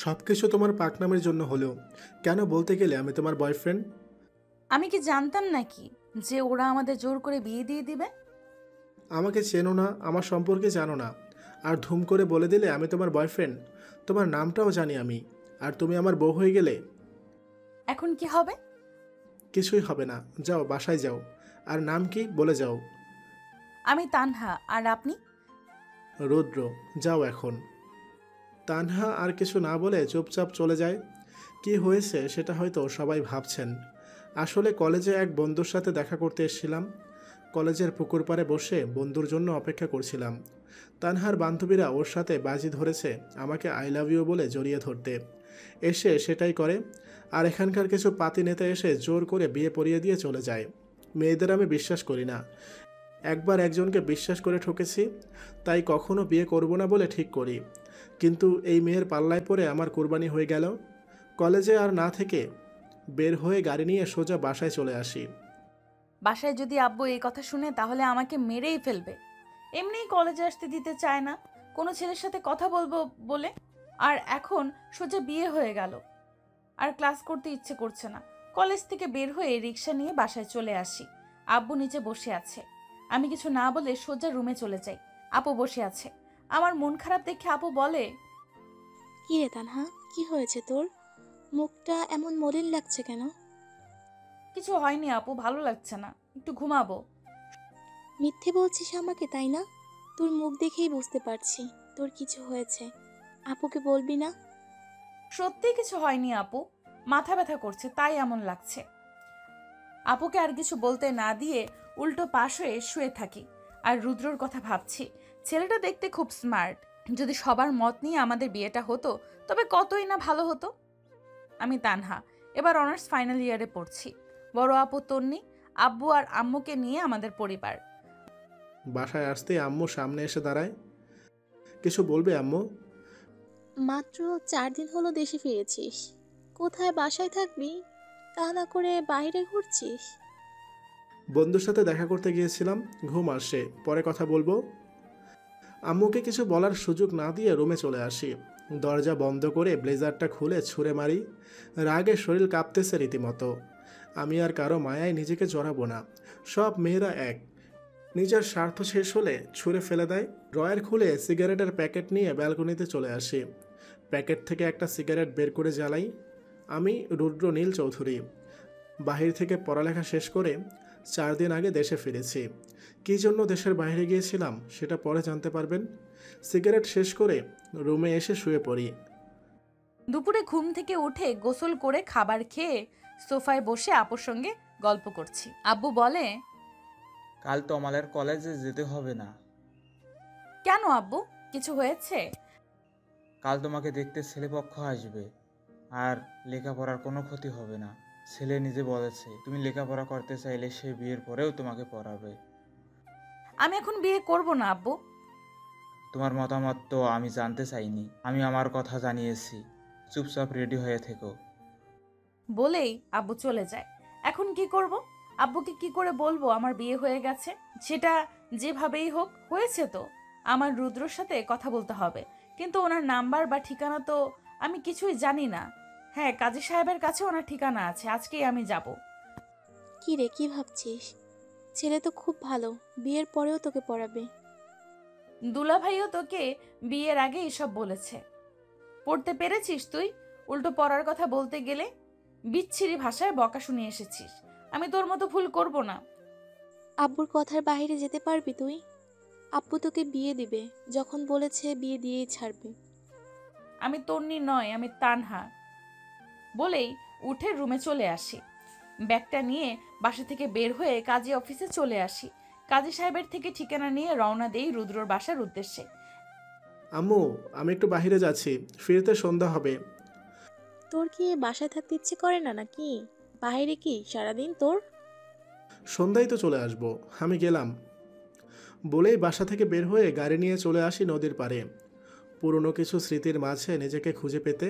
সব কিছু তোমার পাকনামের জন্য হলো। কেন বলতে গেলে আমি তোমার বয়ফ্রেন্ড? আমি কি জানতাম নাকি যে ওরা আমাদের জোর করে বিয়ে দিয়ে দিবে? আমাকে চেনো না, আমার সম্পর্কে জানো না, আর ধুম করে বলে দিলে আমি তোমার বয়ফ্রেন্ড। তোমার নামটাও জানি আমি, আর তুমি আমার বউ হয়ে গেলে। এখন কি হবে? কিছুই হবে না, যাও বাসায় যাও। আর নাম কি বলে যাও? আমি তানহা, আর আপনি? রুদ্র। যাও এখন। তানহা আর কিছু না বলে চুপচাপ চলে যায়। কি হয়েছে সেটা হয়তো সবাই ভাবছেন। আসলে কলেজে এক বন্ধুর সাথে দেখা করতে এসেছিলাম। কলেজের পুকুর পাড়ে বসে বন্ধুর জন্য অপেক্ষা করছিলাম। তানহার বান্ধবীরা ওর সাথে বাজি ধরেছে আমাকে আই লাভ ইউ বলে জড়িয়ে ধরতে। এসে সেটাই করে। আর এখানকার কিছু পাতি নেতা এসে জোর করে বিয়ে পড়িয়ে দিয়ে চলে যায়। মেয়েদের আমি বিশ্বাস করি না। একবার একজনকে বিশ্বাস করে ঠকেছি, তাই কখনো বিয়ে করব না বলে ঠিক করি। কিন্তু এই মেয়ের পাল্লায় পড়ে আমার কুরবানি হয়ে গেল। কলেজে আর না থেকে বের হয়ে গাড়ি নিয়ে সোজা বাসায় চলে আসি। বাসায় যদি আব্বু এই কথা শুনে তাহলে আমাকে মেরেই ফেলবে। এমনিই কলেজে আসতে দিতে চায় না কোনো ছেলের সাথে কথা বলবো বলে, আর এখন সোজা বিয়ে হয়ে গেল। আর ক্লাস করতে ইচ্ছে করছে না। কলেজ থেকে বের হয়ে রিক্সা নিয়ে বাসায় চলে আসি। আব্বু নিচে বসে আছে। আমি কিছু না বলে সোজা রুমে চলে যাই। আপু বসে আছে। আমার মন খারাপ দেখে আপু বলে, কি রে তানহা, কি হয়েছে তোর? মুখটা এমন মলিন লাগছে কেন? কিছু হয়নি আপু, ভালো লাগছে না, একটু ঘুমাবো। মিথ্যে বলছিস আমাকে, তাই না? তোর মুখ দেখেই বুঝতে পারছি তোর কিছু হয়েছে। আপুকে বলবি না? সত্যি কিছু হয়নি আপু, মাথা ব্যথা করছে তাই এমন লাগছে। আপুকে আর কিছু বলতে না দিয়ে উল্টো পাশ হয়ে শুয়ে থাকি। আর রুদ্রর কথা ভাবছি। ছেলেটা দেখতে খুব স্মার্ট। যদি সবার মত নিয়ে আমাদের বিয়েটা হতো তবে কতই না ভালো হতো। আমি তানহা, এবার অনার্স ফাইনাল ইয়ারে পড়ছি। বড় আপু তন্নি, আব্বু আর আম্মুকে নিয়ে আমাদের পরিবার। বাসায় আসতেই আম্মু সামনে এসে দাঁড়ায়। কিছু বলবে আম্মু? মাত্র 4 দিন হলো দেশে ফিরেছিস। কোথায় বাসায় থাকবি? তা না করে বাইরে ঘুরছিস? বন্ধুর সাথে দেখা করতে গিয়েছিলাম, ঘুম আসে, পরে কথা বলবো। আম্মুকে কিছু বলার সুযোগ না দিয়ে রুমে চলে আসি। দরজা বন্ধ করে ব্লেজারটা খুলে ছুঁড়ে মারি। রাগে শরীর কাঁপতেছে রীতিমতো। আমি আর কারো মায়ায় নিজেকে জড়াবো না। সব মেয়েরা এক। নিজের স্বার্থ শেষ হলে ছুঁড়ে ফেলে দেয়। ড্রয়ার খুলে সিগারেটের প্যাকেট নিয়ে ব্যালকনিতে চলে আসি। প্যাকেট থেকে একটা সিগারেট বের করে জ্বালাই। আমি রুদ্র নীল চৌধুরী। বাহির থেকে পড়ালেখা শেষ করে 4 দিন আগে দেশে ফিরেছি। কী জন্য দেশের বাইরে গিয়েছিলাম সেটা পরে জানতে পারবেন। সিগারেট শেষ করে রুমে এসে শুয়ে পড়ি। দুপুরে ঘুম থেকে উঠে গোসল করে খাবার খেয়ে সোফায় বসে আপুর সঙ্গে গল্প করছি। আব্বু বলে, কাল তমালের কলেজে যেতে হবে না। কেন আব্বু, কিছু হয়েছে? কাল তোমাকে দেখতে ছেলেপক্ষ আসবে। আর লেখাপড়ার কোনো ক্ষতি হবে না। ছেলে নিজে বলেছে তুমি লেখাপড়া করতে চাইলে সে বিয়ের পরেও তোমাকে পড়াবে। আমি এখন বিয়ে করব না আব্বু। তোমার মতামত তো আমি জানতে চাইনি, আমি আমার কথা জানিয়েছি। চুপচাপ রেডি হয়ে থেকো। বলেই আব্বু চলে যায়। এখন কি করব? আব্বুকে কি করে বলবো আমার বিয়ে হয়ে গেছে? সেটা যেভাবেই হোক হয়েছে তো। আমার রুদ্রর সাথে কথা বলতে হবে, কিন্তু ওনার নাম্বার বা ঠিকানা তো আমি কিছুই জানি না। হ্যাঁ, কাজী সাহেবের কাছে ওনার ঠিকানা আছে, আজকেই আমি যাব। কি রে, কি ভাবছিস? ছেলে তো খুব ভালো, বিয়ের পরেও তোকে পড়াবে। দুলাভাইও তোকে বিয়ের আগে এসব বলেছে। পড়তে পেরেছিস তুই? উল্টো পড়ার কথা বলতে গেলে বিচ্ছিরি ভাষায় বকা শুনে এসেছিস। আমি তোর মতো ভুল করব না। আব্বুর কথার বাইরে যেতে পারবি তুই? আব্বু তোকে বিয়ে দিবে, যখন বলেছে বিয়ে দিয়েই ছাড়বে। আমি তন্নি নয়, আমি তানহা। বলেই উঠে রুমে চলে আসি। ব্যাগটা নিয়ে বাসা থেকে বের হয়ে কাজী অফিসে চলে আসি। কাজী সাহেবের থেকে ঠিকানা নিয়ে রওনা দেই রুদ্রর বাসার উদ্দেশ্যে। আম্মু, আমি একটু বাইরে যাচ্ছি, ফিরতে সন্ধ্যা হবে। তোর কি বাসায় থাকতে ইচ্ছে করে না নাকি? বাইরে কি সারাদিন তোর? সন্ধ্যায় তো চলে আসবো, আমি গেলাম। বলেই বাসা থেকে বের হয়ে গাড়ি নিয়ে চলে আসি নদীর পাড়ে, পুরনো কিছু স্মৃতির মাঝে নিজেকে খুঁজে পেতে।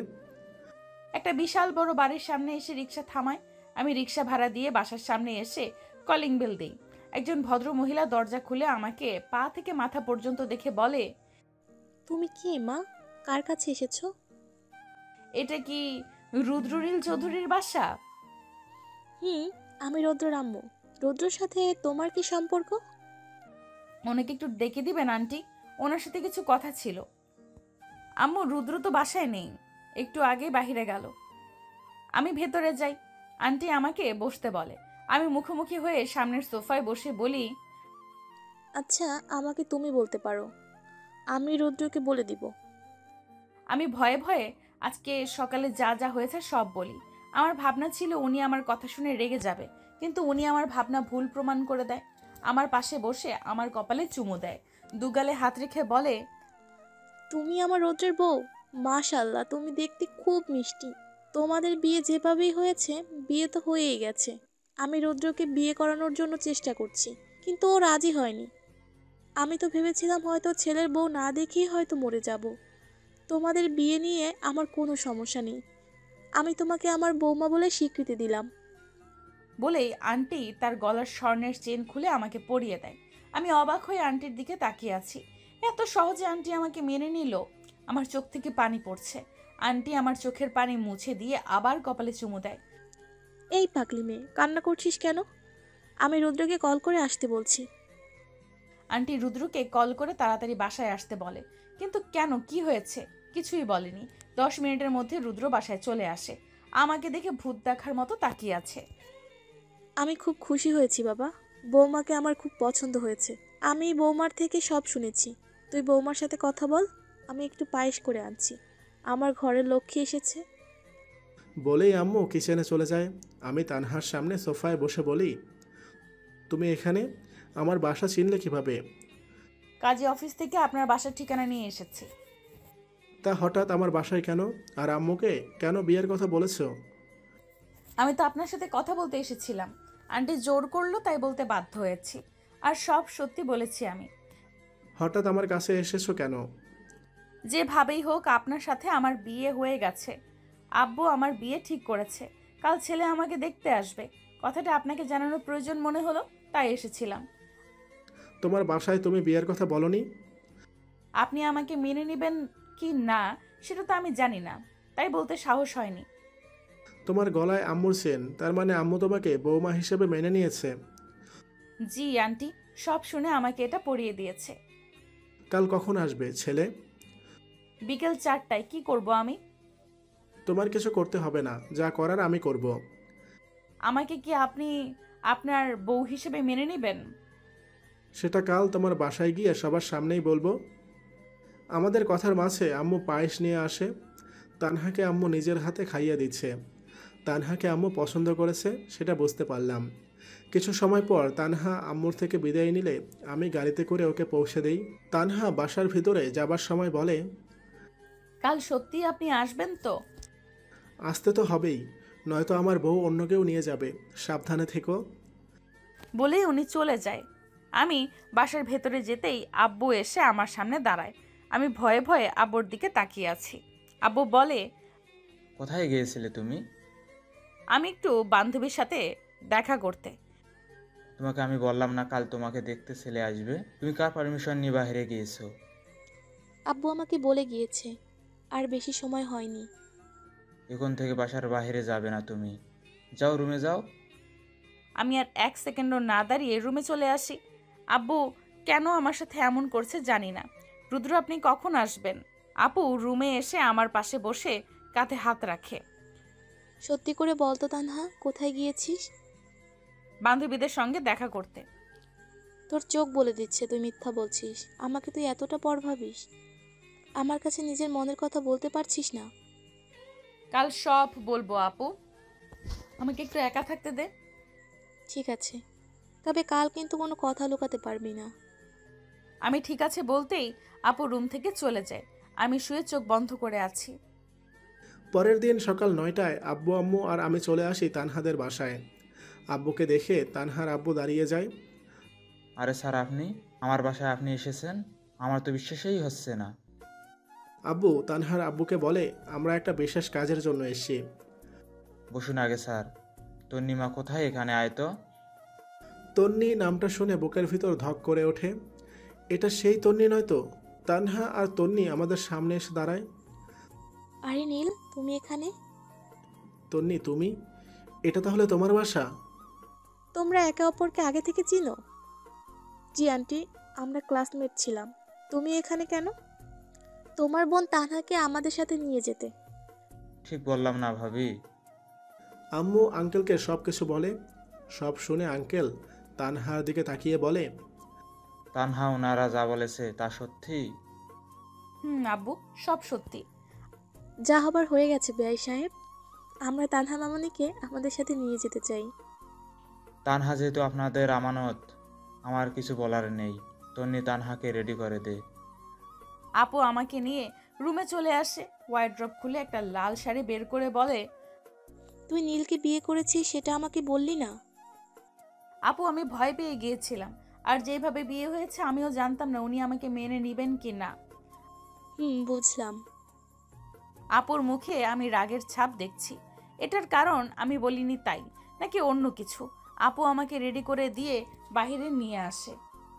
একটা বিশাল বড় বাড়ির সামনে এসে রিক্সা থামায়। আমি রিক্সা ভাড়া দিয়ে বাসার সামনে এসে কলিং বেল দিই। একজন ভদ্র মহিলা দরজা খুলে আমাকে পা থেকে মাথা পর্যন্ত দেখে বলে, তুমি কে মা? কার কাছে এসেছো? এটা কি রুদ্রনীল চৌধুরীর বাসা? হুম, আমি রৌদ্রর আম্মু। রৌদ্রর সাথে তোমার কি সম্পর্ক? ওনাকে একটু ডেকে দিবেন আন্টি, ওনার সাথে কিছু কথা ছিল। আম্মু, রুদ্র তো বাসায় নেই, একটু আগেই বাহিরে গেল। আমি ভেতরে যাই, আন্টি আমাকে বসতে বলে। আমি মুখোমুখি হয়ে সামনের সোফায় বসে বলি, আচ্ছা, আমাকে তুমি বলতে পারো, আমি রৌদ্রকে বলে দিব। আমি ভয়ে ভয়ে আজকে সকালে যা যা হয়েছে সব বলি। আমার ভাবনা ছিল উনি আমার কথা শুনে রেগে যাবে, কিন্তু উনি আমার ভাবনা ভুল প্রমাণ করে দেয়। আমার পাশে বসে আমার কপালে চুমু দেয়, দুগালে হাত রেখে বলে, তুমি আমার রৌদ্রের বউ? মাশাল্লাহ, তুমি দেখতে খুব মিষ্টি। তোমাদের বিয়ে যেভাবেই হয়েছে, বিয়ে তো হয়েই গেছে। আমি রৌদ্রকে বিয়ে করানোর জন্য চেষ্টা করছি, কিন্তু ও রাজি হয়নি। আমি তো ভেবেছিলাম হয়তো ছেলের বউ না দেখেই হয়তো মরে যাব। তোমাদের বিয়ে নিয়ে আমার কোনো সমস্যা নেই। আমি তোমাকে আমার বৌমা বলে স্বীকৃতি দিলাম। বলেই আন্টি তার গলার স্বর্ণের চেন খুলে আমাকে পরিয়ে দেয়। আমি অবাক হয়ে আন্টির দিকে তাকিয়ে আছি। এত সহজে আন্টি আমাকে মেনে নিল? আমার চোখ থেকে পানি পড়ছে। আন্টি আমার চোখের পানি মুছে দিয়ে আবার কপালে চুমু দেয়। এই পাগলি মেয়ে, কান্না করছিস কেন? আমি রুদ্রকে কল করে আসতে বলছি। আন্টি রুদ্রকে কল করে তাড়াতাড়ি বাসায় আসতে বলে, কিন্তু কেন, কি হয়েছে কিছুই বলেনি। 10 মিনিটের মধ্যে রুদ্র বাসায় চলে আসে। আমাকে দেখে ভূত দেখার মতো তাকিয়ে আছে। আমি খুব খুশি হয়েছি বাবা। বৌমাকে আমার খুব পছন্দ হয়েছে। আমি বৌমার থেকে সব শুনেছি। তুই বৌমার সাথে কথা বল, আমি একটু পায়েস করে আনছি। আমার ঘরের লক্ষ্মী এসেছে। বলেই আম্মু কিচেনে চলে যায়। আমি তানহার সামনে সোফায় বসে বলি, তুমি এখানে? আমার বাসা চিনলে কিভাবে? কাজী অফিস থেকে আপনার বাসার ঠিকানা নিয়ে এসেছি। তা হঠাৎ আমার বাসায় কেন? আর আম্মুকে কেন বিয়ের কথা বলেছো? আমি তো আপনার সাথে কথা বলতে এসেছিলাম, আন্টি জোর করলো তাই বলতে বাধ্য হয়েছি। আর সব সত্যি বলেছি আমি। হঠাৎ আমার কাছে এসেছো কেন? যেভাবেই হোক আপনার সাথে আমার বিয়ে হয়ে গেছে। আব্বু আমার বিয়ে ঠিক করেছে, কাল ছেলে আমাকে দেখতে আসবে। কথাটা আপনাকে জানানোর প্রয়োজন মনে হলো, তাই এসেছিলাম। তোমার বাসায় তুমি বিয়ের কথা বলনি? আপনি আমাকে মেনে নেবেন কি না সেটা তো আমি জানি না, তাই বলতে সাহস হয়নি। তোমার গলায় আম্মুর চেন, তার মানে আম্মু তোমাকে বৌমা হিসেবে মেনে নিয়েছে? জি আন্টি, সব শুনে আমাকে এটা পরিয়ে দিয়েছে। কাল কখন আসবে ছেলে? বিকেল 4টায়। কি করব আমি? তোমার কিছু করতে হবে না, যা করার আমি করব। আমাকে কি আপনি আপনার বউ হিসেবে মেনে নেবেন? সেটা কাল তোমার বাসায় গিয়ে সবার সামনেই বলবো। আমাদের কথার মাঝে আম্মু পায়েস নিয়ে আসে। তানহাকে আম্মু নিজের হাতে খাইয়ে দিচ্ছে। তানহাকে আম্মু পছন্দ করেছে সেটা বুঝতে পারলাম। কিছু সময় পর তানহা আম্মুর থেকে বিদায় নিলে আমি গাড়িতে করে ওকে পৌঁছে দেই। তানহা বাসার ভিতরে যাবার সময় বলে, কাল সত্যি আপনি আসবেন তো? আসতে তো হবেই, নয়তো আমার বউ অন্য কেউ নিয়ে যাবে, সাবধানে থেকো। বলেই উনি চলে যায়। আমি বাসার ভেতরে যেতেই আব্বু এসে আমার সামনে দাঁড়ায়। আমি ভয়ে ভয়ে আব্বুর দিকে তাকিয়ে আছি। আব্বু বলে, কোথায় গিয়েছিলে তুমি? আমি একটু বান্ধবীর সাথে দেখা করতে। তোমাকে আমি বললাম না কাল তোমাকে দেখতে ছেলে আসবে? তুমি কার পারমিশন নিয়ে বাইরে গিয়েছো? আব্বু আমাকে বলে গিয়েছে, আর বেশি সময় হয়নি। এখন থেকে বাসার বাইরে যাবে না তুমি। যাও, রুমে যাও। আমি আর 1 সেকেন্ডও না দাঁড়িয়ে রুমে চলে আসি। আব্বু কেন আমার সাথে এমন করছে জানি না। রুদ্র, আপনি কখন আসবেন? আপু রুমে এসে আমার পাশে বসে কাঁধে হাত রাখে। সত্যি করে বল তো তানহা, কোথায় গিয়েছিস? বান্ধবীদের সঙ্গে দেখা করতে। তোর চোখ বলে দিচ্ছে তুই মিথ্যা বলছিস। আমাকে তুই এতটা পর ভাবিস? আমার কাছে নিজের মনের কথা বলতে পারছিস না? কাল সব বলবো আপু, আমাকে একটু একা থাকতে দে। ঠিক আছে, তবে কাল কিন্তু কোনো কথা লুকাতে পারবি না। আমি ঠিক আছে বলতেই আপু রুম থেকে চলে যায়। আমি শুয়ে চোখ বন্ধ করে আছি। পরের দিন সকাল 9টায় আব্বু আম্মু আর আমি চলে আসি তানহাদের বাসায়। আব্বুকে দেখে তানহার আব্বু দাঁড়িয়ে যায়। আরে স্যার, আপনি আমার বাসায় আপনি এসেছেন? আমার তো বিশ্বাসই হচ্ছে না। আব্বু তানহার আব্বুকে বলে, আমরা একটা বিশেষ কাজের জন্য এসেছি। বসুন আগে স্যার। তন্নিমা কোথায়? এখানে আয় তো। তন্নি নামটা শুনে বুকের ভিতর ধক করে ওঠে। এটা সেই তন্নি নয় তো? তানহা আর তন্নি আমাদের সামনে এসে দাঁড়ায়। আরে নীল, তুমি এখানে? তন্নি, তুমি? এটা তাহলে তোমার বাসা? তোমরা একে অপরকে আগে থেকে চিনো? জি আন্টি, আমরা ক্লাসমেট ছিলাম। তুমি এখানে কেন? তোমার বোন তানহাকে আমাদের সাথে নিয়ে যেতে। ঠিক বললাম না ভাবি? আম্মু আঙ্কেলকে সব কিছু বলে। সব শুনে আঙ্কেল তানহার দিকে তাকিয়ে বলে, তানহা ওনারা যা বলেছে তা সত্যি? আব্বু, সব সত্যি। যা হবার হয়ে গেছে বেয়াই সাহেব। আমরা তানহা মামনিকে আমাদের সাথে নিয়ে যেতে চাই। তানহা যেহেতু আপনাদের আমানত, আমার কিছু বলার নেই। তন্নি তানহাকে রেডি করে দে। আপু আমাকে নিয়ে রুমে চলে আসে, ওয়ার্ড্রপ খুলে একটা লাল শাড়ি বের করে বলে, তুই নীলকে বিয়ে করেছিস সেটা আমাকে বললি না। আপু আমি ভয় পেয়ে গিয়েছিলাম, আর যেভাবে বিয়ে হয়েছে আমিও জানতাম না উনি আমাকে মেনে নিবেন কি না। বুঝলাম। আপুর মুখে আমি রাগের ছাপ দেখছি। এটার কারণ আমি বলিনি তাই, নাকি অন্য কিছু? আপু আমাকে রেডি করে দিয়ে বাইরে নিয়ে আসে।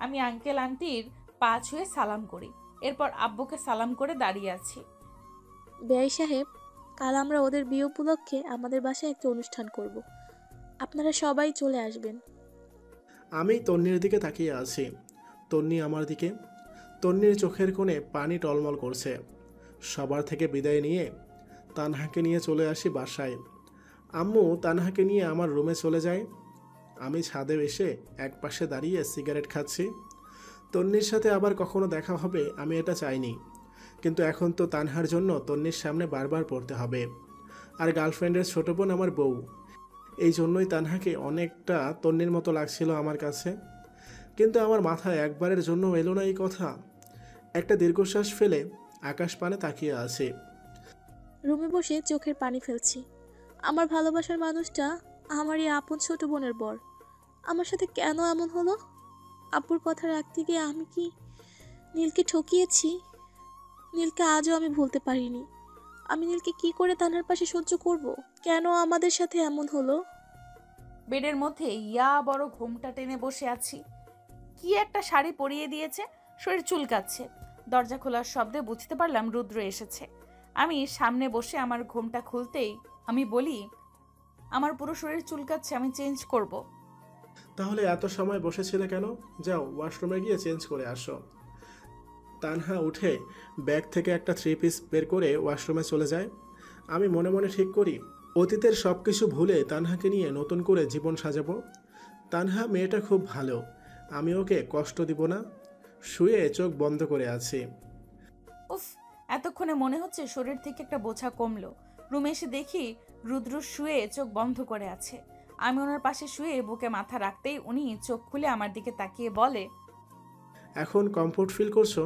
আমি আঙ্কেল আন্টির পা ছুঁয়ে সালাম করি, এরপর আব্বুকে সালাম করে দাঁড়িয়ে আছি। বেয়াই সাহেব, কাল আমরা ওদের বিয়ে উপলক্ষে আমাদের বাসায় একটা অনুষ্ঠান করব। আপনারা সবাই চলে আসবেন। আমি তন্নির দিকে তাকিয়ে আছি। তন্নি আমার দিকে। তন্নির চোখের কোণে পানি টলমল করছে। সবার থেকে বিদায় নিয়ে তানহাকে নিয়ে চলে আসি বাসায়। আম্মু তানহাকে নিয়ে আমার রুমে চলে যায়। আমি ছাদে এসে একপাশে দাঁড়িয়ে সিগারেট খাচ্ছি। তন্নির সাথে আবার কখনো দেখা হবে আমি এটা চাইনি, কিন্তু এখন তো তানহার জন্য তন্নির সামনে বারবার পড়তে হবে। আর গার্লফ্রেন্ডের ছোটো বোন আমার বউ, এই জন্যই তানহাকে অনেকটা তন্নির মতো লাগছিল আমার কাছে। কিন্তু আমার মাথায় একবারের জন্য এলো না এই কথা। একটা দীর্ঘশ্বাস ফেলে আকাশ পানে তাকিয়ে আছে। রুমে বসে চোখের পানি ফেলছি। আমার ভালোবাসার মানুষটা আমারই আপন ছোট বোনের বর। আমার সাথে কেন এমন হলো? আপুর কথা রাখতে গিয়ে আমি কি নীলকে ঠকিয়েছি? নীলকে আজও আমি ভুলতে পারিনি। আমি নীলকে কি করে তানহার পাশে সহ্য করব? কেন আমাদের সাথে এমন হলো? বেডের মধ্যে ইয়া বড় ঘুমটা টেনে বসে আছি। কি একটা শাড়ি পরিয়ে দিয়েছে, শরীর চুলকাচ্ছে। দরজা খোলার শব্দে বুঝতে পারলাম রুদ্র এসেছে। আমি সামনে বসে আমার ঘুমটা খুলতেই আমি বলি, আমার পুরো শরীর চুলকাচ্ছে, আমি চেঞ্জ করব। তাহলে এত সময় বসেছিলে কেন? যাও ওয়াশরুমে গিয়ে চেঞ্জ করে আসো। তানহা উঠে ব্যাগ থেকে একটা 3 পিস বের করে ওয়াশরুমে চলে যায়। আমি মনে মনে ঠিক করি, অতীতের সব কিছু ভুলে তানহাকে নিয়ে নতুন করে জীবন সাজাবো। তানহা মেয়েটা খুব ভালো, আমি ওকে কষ্ট দিব না। শুয়ে চোখ বন্ধ করে আছি। উফ, এতক্ষণে মনে হচ্ছে শরীর থেকে একটা বোঝা কমলো। রুমে এসে দেখি রুদ্র শুয়ে চোখ বন্ধ করে আছে। আমি ওনার পাশে শুয়ে বুকে মাথা রাখতেই উনি চোখ খুলে আমার দিকে তাকিয়ে বলে, এখন কমফোর্ট ফিল করছো?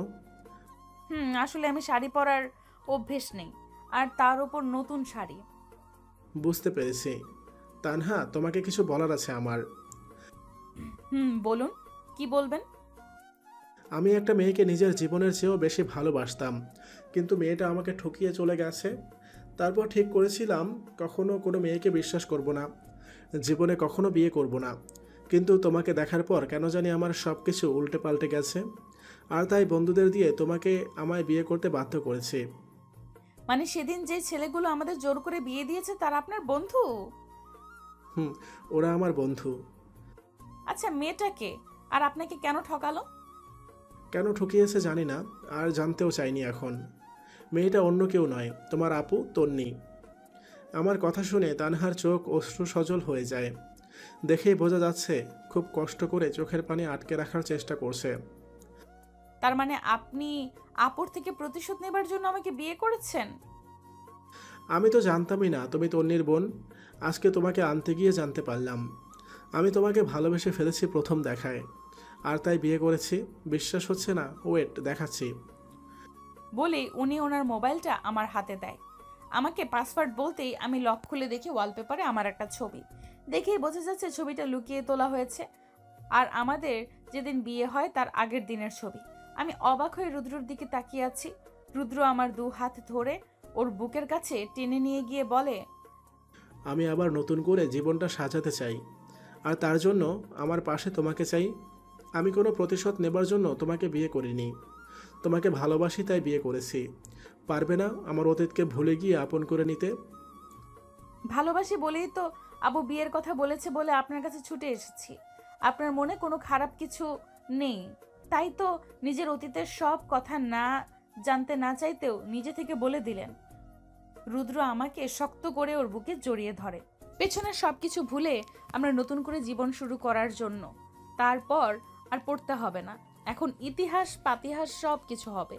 আসলে আমি শাড়ি পরার অভ্যেস নেই, আর তার উপর নতুন শাড়ি। বুঝতে পেরেছি। তানহা, তোমাকে কিছু বলার আছে আমার। বলুন, কি বলবেন? আমি একটা মেয়েকে নিজের জীবনের চেয়েও বেশি ভালোবাসতাম, কিন্তু মেয়েটা আমাকে ঠকিয়ে চলে গেছে। তারপর ঠিক করেছিলাম কখনো কোনো মেয়েকে বিশ্বাস করব না, জীবনে কখনো বিয়ে করব না। কিন্তু তোমাকে দেখার পর কেন জানি আমার সব কিছু উল্টে পাল্টে গেছে। আর তাই বন্ধুদের দিয়ে তোমাকে আমায় বিয়ে করতে বাধ্য করেছি। মানে সেদিন যে ছেলেগুলো আমাদের জোর করে বিয়ে দিয়েছে তারা আপনার বন্ধু? ওরা আমার বন্ধু। আচ্ছা, মেয়েটাকে আর আপনাকে কেন ঠকালো? কেন ঠকিয়েছে জানি না, আর জানতেও চাইনি এখন। মেয়েটা অন্য কেউ নয়, তোমার আপু তন্নি। আমার কথা শুনে তানহার চোখ অশ্রু সজল হয়ে যায়। দেখেই বোঝা যাচ্ছে খুব কষ্ট করে চোখের পানি আটকে রাখার চেষ্টা করছে। তার মানে আপনি আপুর থেকে প্রতিশোধ নেবার জন্য আমাকে বিয়ে করেছেন? আমি তো জানতামই না তুমি তন্নির বোন। আজকে তোমাকে আনতে গিয়ে জানতে পারলাম। আমি তোমাকে ভালোবেসে ফেলেছি প্রথম দেখায়, আর তাই বিয়ে করেছি। বিশ্বাস হচ্ছে না? ওয়েট, দেখাচ্ছি। বলেই উনি ওনার মোবাইলটা আমার হাতে দেয়। আমাকে পাসওয়ার্ড বলতেই আমি লক খুলে দেখি ওয়ালপেপারে আমার একটা ছবি। দেখেই বোঝা যাচ্ছে ছবিটা লুকিয়ে তোলা হয়েছে, আর আমাদের যেদিন বিয়ে হয় তার আগের দিনের ছবি। আমি অবাক হয়ে রুদ্রর দিকে তাকিয়ে আছি। রুদ্র আমার 2 হাত ধরে ওর বুকের কাছে টেনে নিয়ে গিয়ে বলে, আমি আবার নতুন করে জীবনটা সাজাতে চাই, আর তার জন্য আমার পাশে তোমাকে চাই। আমি কোনো প্রতিশোধ নেবার জন্য তোমাকে বিয়ে করিনি, তোমাকে ভালোবাসি তাই বিয়ে করেছি। পারবে না আমার অতীতকে ভুলে গিয়ে আপন করে নিতে? ভালোবাসি বলেই তো আবু বিয়ের কথা বলেছে বলে আপনার কাছে ছুটে এসেছি। আপনার মনে কোনো খারাপ কিছু নেই, তাই তো নিজের অতীতের সব কথা না জানতে না চাইতেও নিজে থেকে বলে দিলেন। রুদ্র আমাকে শক্ত করে ওর বুকে জড়িয়ে ধরে। পেছনের সবকিছু ভুলে আমরা নতুন করে জীবন শুরু করার জন্য। তারপর আর পড়তে হবে না, এখন ইতিহাস পাতিহাস সব কিছু হবে।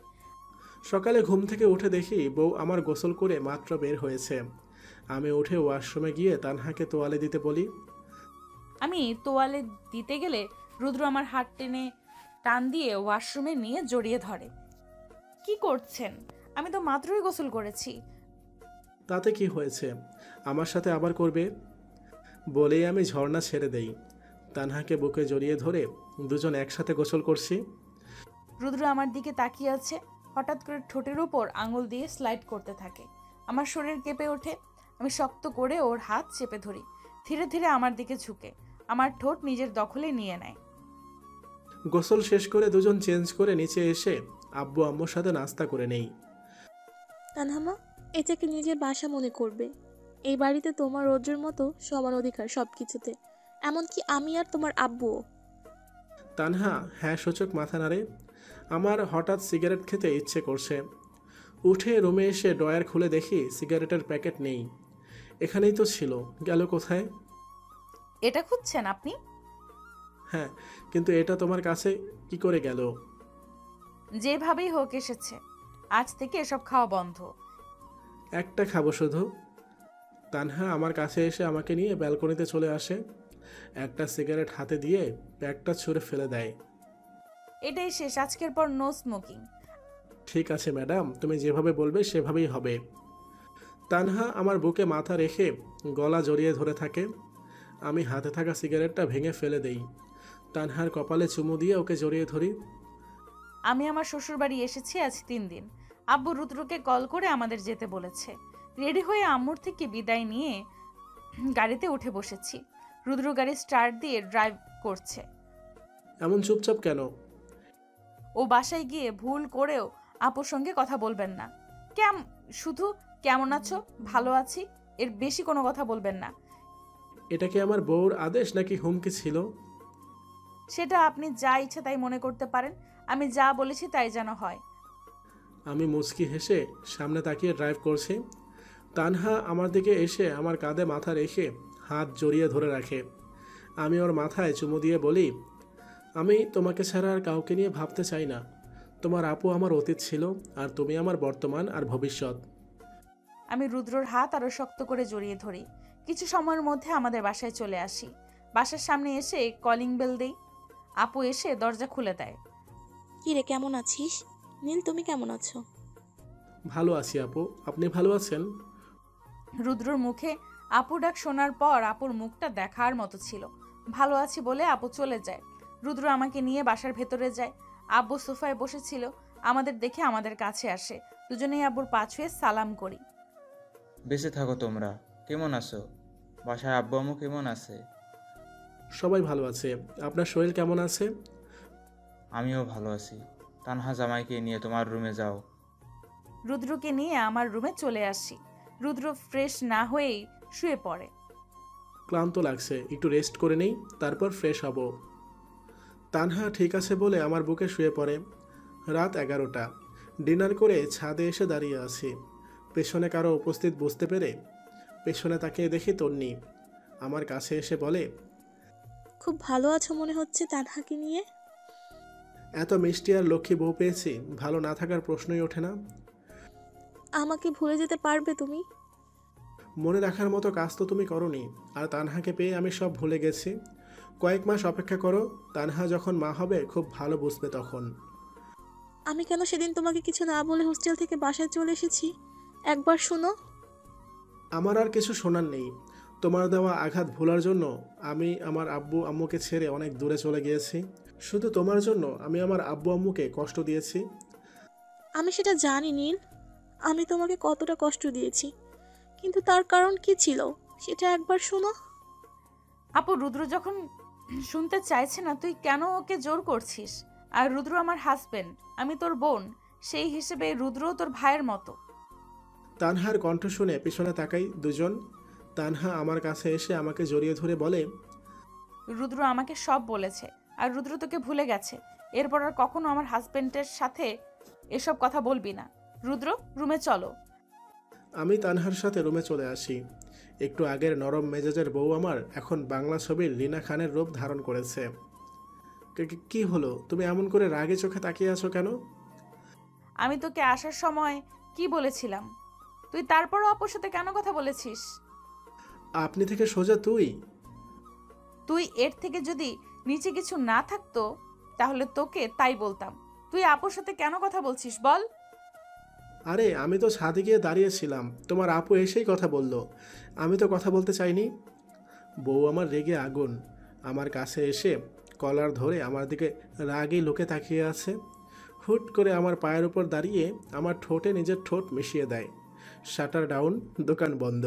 সকালে ঘুম থেকে উঠে দেখি বউ আমার গোসল করে মাত্র বের হয়েছে। আমি উঠে ওয়াশরুমে গিয়ে তানহাকে তোয়ালে দিতে বলি। আমি তোয়ালে দিতে গেলে রুদ্র আমার হাত টেনে টান দিয়ে ওয়াশরুমে নিয়ে জড়িয়ে ধরে। কি করছেন? আমি তো মাত্রই গোসল করেছি। তাতে কি হয়েছে, আমার সাথে আবার করবে? বলেই আমি ঝর্ণা ছেড়ে দেই। তানহাকে বুকে জড়িয়ে ধরে দুজন একসাথে গোসল করছি। রুদ্র আমার দিকে তাকিয়ে আছে, হঠাৎ করে ঠোঁটের উপর আঙুল দিয়ে স্লাইড করতে থাকে। আমার শরীর কেঁপে ওঠে। আমি শক্ত করে ওর হাত চেপে ধরি। ধীরে ধীরে আমার দিকে ঝুঁকে আমার ঠোঁট নিজের দখলে নিয়ে নেয়। গোসল শেষ করে দুজন চেঞ্জ করে নিচে এসে আব্বু আম্মুর সাথে নাস্তা করে নেই। তানহামা, এটাকে নিজের বাসা মনে করবে। এই বাড়িতে তোমার রৌদ্রের মতো সমান অধিকার সব কিছুতে, এমনকি আমি আর তোমার আব্বুও। তানহা হ্যাঁ সূচক মাথা নাড়ে। আমার হঠাৎ সিগারেট খেতে ইচ্ছে করছে। উঠে রুমে এসে ড্রয়ার খুলে দেখি সিগারেটের প্যাকেট নেই। এখানেই তো ছিল, গেল কোথায়? এটা খুঁজছেন আপনি? হ্যাঁ, কিন্তু এটা তোমার কাছে কি করে গেল? যেভাবেই হোক এসেছে। আজ থেকে এসব খাওয়া বন্ধ। একটা খাবো শুধু। তানহা আমার কাছে এসে আমাকে নিয়ে ব্যালকনিতে চলে আসে। একটা সিগারেট হাতে দিয়ে প্যাকটা ছুঁড়ে ফেলে দেয়। এটাই শেষ, আজকের পর নো স্মোকিং। ঠিক আছে ম্যাডাম, তুমি যেভাবে বলবে সেভাবেই হবে। তানহা আমার বুকে মাথা রেখে গলা জড়িয়ে ধরে থাকে। আমি হাতে থাকা সিগারেটটা ভেঙে ফেলে দেই। তানহার কপালে চুমু দিয়ে ওকে জড়িয়ে ধরি। আমি আমার শ্বশুরবাড়ি এসেছি আজ 3 দিন। আব্বু রুদ্রকে কল করে আমাদের যেতে বলেছে। রেডি হয়ে আম্মুর থেকে বিদায় নিয়ে গাড়িতে উঠে বসেছি। রুদ্র গাড়ি স্টার্ট দিয়ে ড্রাইভ করছে। এমন চুপচাপ কেন? ও বাসায় গিয়ে ভুল করেও আপুর সঙ্গে কথা বলবেন না। শুধু কেমন আছো, ভালো আছি, এর বেশি কোনো কথা বলবেন না। এটা কি আমার বউর আদেশ নাকি হুমকি ছিল? সেটা আপনি যা ইচ্ছে তাই মনে করতে পারেন। আমি যা বলেছি তাই যেন হয়। আমি মুচকি হেসে সামনে তাকিয়ে ড্রাইভ করছি। তানহা আমার দিকে এসে আমার কাঁধে মাথা রেখে হাত জড়িয়ে ধরে রাখে। আমি ওর মাথায় চুমু দিয়ে বলি, আমি তোমাকে ছাড়া আর কাউকে নিয়ে ভাবতে চাই না। তোমার আপু আমার অতীত ছিল, আর তুমি আমার বর্তমান আর ভবিষ্যৎ। আমি রুদ্রর হাত আরো শক্ত করে জড়িয়ে ধরি। কিছু সময়ের মধ্যে আমাদের বাসায় চলে আসি। বাসার সামনে এসে কলিং বেল দেই। আপু এসে দরজা খুলে দেয়। কি রে, কেমন আছিস? নীল, তুমি কেমন আছো? ভালো আছি আপু, আপনি ভালো আছেন? রুদ্রর মুখে আপু ডাক শোনার পর আপুর মুখটা দেখার মতো ছিল। ভালো আছি বলে আপু চলে যায়। রুদ্র আমাকে নিয়ে বাসার ভেতরে যায়। আব্বু সোফায় বসেছিল, আমাদের দেখে আমাদের কাছে আসে। দুজনেই আব্বুর পা ছুঁয়ে সালাম করি। বেঁচে থাকো তোমরা। কেমন আছো? বাসায় আব্বু আম্মু কেমন আছে? সবাই ভালো আছে। আপনার শরীর কেমন আছে? আমিও ভালো আছি। তানহা জামাইকে নিয়ে তোমার রুমে যাও। রুদ্রকে নিয়ে আমার রুমে চলে আসি। রুদ্র ফ্রেশ না হয়েই শুয়ে পড়ে। ক্লান্ত লাগছে, একটু রেস্ট করে নেই, তারপর ফ্রেশ হব। তানহা ঠিক আছে বলে আমার বুকে শুয়ে পড়ে। রাত 11টা। ডিনার করে ছাদে এসে দাঁড়িয়ে আছি। পেছনে কারো উপস্থিত বুঝতে পেরে পেছনে তাকিয়ে দেখি তন্নি আমার কাছে এসে বলে, খুব ভালো আছো মনে হচ্ছে তানহাকে নিয়ে। এত মিষ্টি আর লক্ষ্মী বউ পেয়েছি, ভালো না থাকার প্রশ্নই ওঠে না। আমাকে ভুলে যেতে পারবে তুমি? মনে রাখার মতো কাজ তো তুমি করনি, আর তানহাকে পেয়ে আমি সব ভুলে গেছি। কয়েক মাস অপেক্ষা করো, তানহা যখন মা হবে খুব ভালো বুঝবে তখন। আমি কেন সেদিন তোমাকে কিছু না বলে হোস্টেল থেকে বাসায় চলে এসেছি? একবার শুনো। আমার আর কিছু শোনার নেই। তোমার দেওয়া আঘাত ভোলার জন্য আমি আমার আব্বু আম্মুকে ছেড়ে অনেক দূরে চলে গিয়েছি। শুধু তোমার জন্য আমি আমার আব্বু আম্মুকে কষ্ট দিয়েছি। আমি সেটা জানি নীল, আমি তোমাকে কতটা কষ্ট দিয়েছি, কিন্তু তার কারণ কি ছিল সেটা একবার শোনো। আপু, রুদ্র যখন শুনতে চাইছে না তুই কেন ওকে জোর করছিস? আর রুদ্র আমার হাজবেন্ড, আমি তোর বোন। সেই হিসেবে রুদ্রও তোর ভাইয়ের মতো। তানহার কণ্ঠ শুনে পিছনে তাকাই দুজন। তানহা আমার কাছে এসে আমাকে জড়িয়ে ধরে বলে, রুদ্র আমাকে সব বলেছে, আর রুদ্র তোকে ভুলে গেছে। এরপর আর কখনো আমার হাজবেন্ডের সাথে এসব কথা বলবি না। রুদ্র, রুমে চলো। আমি তানহার সাথে রুমে চলে আসি। একটু আগের নরম মেজাজের বউ আমার এখন বাংলা ছবির লীনা খানের রূপ ধারণ করেছে। কি হলো, তুমি এমন করে রাগে চোখে তাকিয়ে আছো কেন? আমি তোকে আসার সময় কি বলেছিলাম? তুই তারপরও আপুর সাথে কেন কথা বলেছিস? আপনি থেকে সোজা তুই। তুই এর থেকে যদি নিচে কিছু না থাকতো তাহলে তোকে তাই বলতাম। তুই আপুর সাথে কেন কথা বলছিস বল? আরে আমি তো ছাদে গিয়ে দাঁড়িয়েছিলাম, তোমার আপু এসেই কথা বলল, আমি তো কথা বলতে চাইনি। বউ আমার রেগে আগুন। আমার কাছে এসে কলার ধরে আমার দিকে রাগে লোকে তাকিয়ে আছে। হুট করে আমার পায়ের উপর দাঁড়িয়ে আমার ঠোঁটে নিজের ঠোঁট মিশিয়ে দেয়। শাটার ডাউন, দোকান বন্ধ।